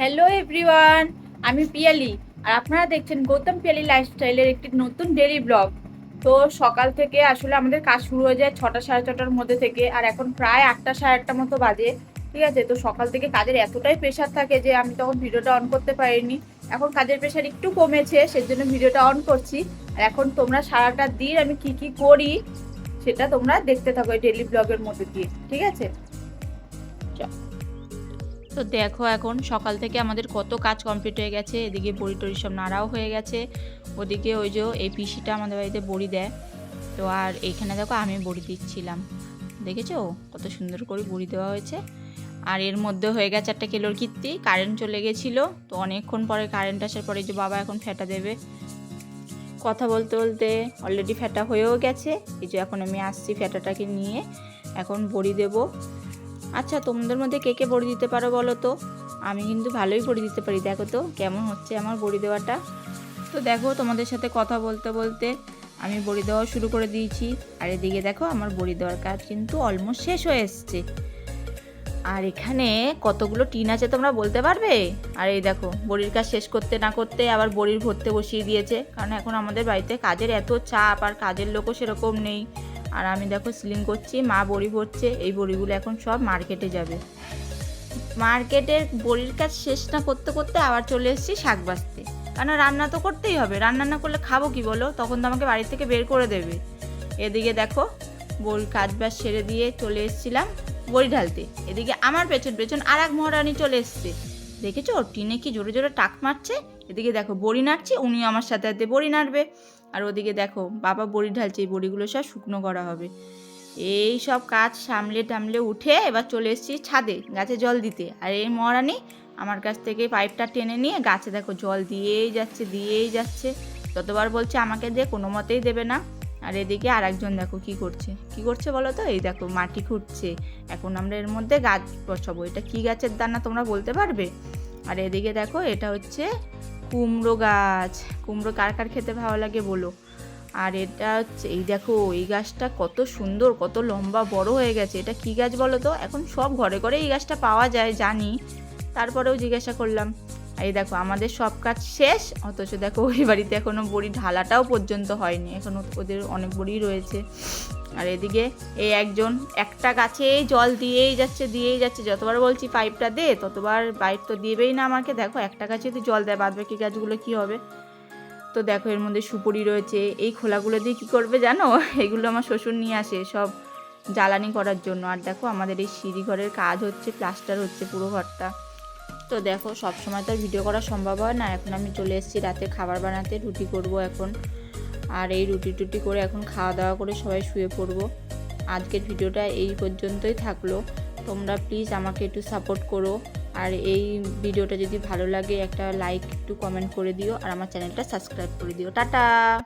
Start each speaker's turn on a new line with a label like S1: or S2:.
S1: Hello everyone, আমি পিয়ালি আর আপনারা দেখছেন গৌতম পিয়ালি লাইফস্টাইলের একটি নতুন ডেইলি ব্লগ। তো সকাল থেকে আসলে আমাদের কাজ শুরু হয়ে যায় 6টা সাড়ে 6টার মধ্যে থেকে, আর এখন প্রায় 8টা সাড়ে 8টা মতো বাজে। ঠিক আছে, তো সকাল থেকে কাজের এতটাই প্রেশার থাকে যে আমি তখন ভিডিওটা অন করতে পারিনি। এখন কাজের প্রেশার একটু কমেছে, সেজন্য ভিডিওটা অন করছি। আর এখন তোমরা সারাটা দিন আমি কি কি করি সেটা তোমরা দেখতে থাকো এই ডেইলি ব্লগের মধ্যে দিয়ে। ঠিক আছে, তো দেখো এখন সকাল থেকে আমাদের কত কাজ কমপ্লিট হয়ে গেছে। এদিকে বড়ি টড়ি সব নাড়াও হয়ে গেছে। ওদিকে ওই যে এই পিসিটা আমাদের বাড়িতে বড়ি দেয়, তো আর এইখানে দেখো আমি বড়ি দিচ্ছিলাম। দেখেছো কত সুন্দর করে বড়ি দেওয়া হয়েছে। আর এর মধ্যে হয়ে গেছে একটা কেলোর কীর্তি, কারেন্ট চলে গেছিলো, তো অনেকক্ষণ পরে কারেন্ট আসার পরে যে বাবা এখন ফেটা দেবে। কথা বলতে বলতে অলরেডি ফেটা হয়েও গেছে। এই যে এখন আমি আসছি ফেটাটাকে নিয়ে, এখন বড়ি দেবো। আচ্ছা, তোমাদের মধ্যে কে কে বড়ি দিতে পারো বলো তো? আমি কিন্তু ভালোই বড়ি দিতে পারি। দেখো তো কেমন হচ্ছে আমার বড়ি দেওয়াটা। তো দেখো তোমাদের সাথে কথা বলতে বলতে আমি বড়ি দেওয়া শুরু করে দিয়েছি। আর এদিকে দেখো আমার বড়ি দেওয়ার কাজ কিন্তু অলমোস্ট শেষ হয়ে এসছে। আর এখানে কতগুলো টিন আছে তোমরা বলতে পারবে? আর এই দেখো বড়ির কাজ শেষ করতে না করতে আবার বড়ির ভরতে বসিয়ে দিয়েছে, কারণ এখন আমাদের বাড়িতে কাজের এত চাপ আর কাজের লোকও সেরকম নেই। আর আমি দেখো সিলিং করছি, মা বড়ি ভরছে। এই বড়িগুলো এখন সব মার্কেটে যাবে। মার্কেটের বড়ির কাজ শেষ না করতে করতে আবার চলে এসেছি শাক বাছতে, কারণ রান্না তো করতেই হবে। রান্না না করলে খাবো কি বলো? তখন তো আমাকে বাড়ি থেকে বের করে দেবে। এদিকে দেখো বড়ি কাজ বাজ সেরে দিয়ে চলে এসেছিলাম বড়ি ঢালতে। এদিকে আমার পেছন পেছন আর এক মহারানী চলে এসছে। দেখেছো টিনে কি জোরে জোরে টাক মারছে। এদিকে দেখো বড়ি নাড়ছি, উনি আমার সাথে সাথে বড়ি নাড়বে। আর ওদিকে দেখো বাবা বড়ি ঢালছে, এই বড়িগুলো সব শুকনো করা হবে। এই সব কাজ সামলে টামলে উঠে এবার চলে এসেছি ছাদে গাছে জল দিতে। আর এই মহারানী আমার কাছ থেকে পাইপটা টেনে নিয়ে গাছে দেখো জল দিয়েই যাচ্ছে। যতবার বলছে আমাকে দিয়ে কোনো মতেই দেবে না। আর এদিকে আর একজন দেখো কি করছে বলো তো? এই দেখো মাটি খুঁড়ছে। এখন আমরা এর মধ্যে গাছ বসাবো। এটা কি গাছের দানা তোমরা বলতে পারবে? আর এদিকে দেখো এটা হচ্ছে কুমড়ো গাছ। কুমড়ো কার কার খেতে ভালো লাগে বলো। আর এটা হচ্ছে এই দেখো এই গাছটা কত সুন্দর, কত লম্বা বড় হয়ে গেছে। এটা কি গাছ বলো তো? এখন সব ঘরে ঘরে এই গাছটা পাওয়া যায় জানি, তারপরেও জিজ্ঞাসা করলাম। এই দেখো আমাদের সব কাজ শেষ, অথচ দেখো ওই বাড়িতে এখনো বড়ি ঢালাটাও পর্যন্ত হয়নি, এখনো ওদের অনেক বড়ি রয়েছে। আর এদিকে এই একজন একটা গাছে জল দিয়েই যাচ্ছে। যতবার বলছি পাইপটা দে, ততবার পাইপ তো দিবেই না আমাকে। দেখো একটা গাছে যদি জল দেয়, বাদ বাকি গাছগুলো কি হবে? তো দেখো এর মধ্যে সুপুরি রয়েছে। এই খোলাগুলো দিয়ে কী করবে জানো? এগুলো আমার শ্বশুর নিয়ে আসে সব জ্বালানি করার জন্য। আর দেখো আমাদের এই সিঁড়ি ঘরের কাজ হচ্ছে, প্লাস্টার হচ্ছে পুরো ঘরটা। তো দেখো সব সময় তো আর ভিডিও করা সম্ভব হয় না। এখন আমি চলে এসেছি রাতে খাবার বানাতে, রুটি করব এখন। আর এই রুটি টুটি করে এখন খাওয়া দাওয়া করে সবাই শুয়ে পড়বো। আজকের ভিডিওটা এই পর্যন্তই থাকলো। তোমরা প্লিজ আমাকে একটু সাপোর্ট করো। আর এই ভিডিওটা যদি ভালো লাগে একটা লাইক একটু কমেন্ট করে দিও, আর আমার চ্যানেলটা সাবস্ক্রাইব করে দিও। টাটা।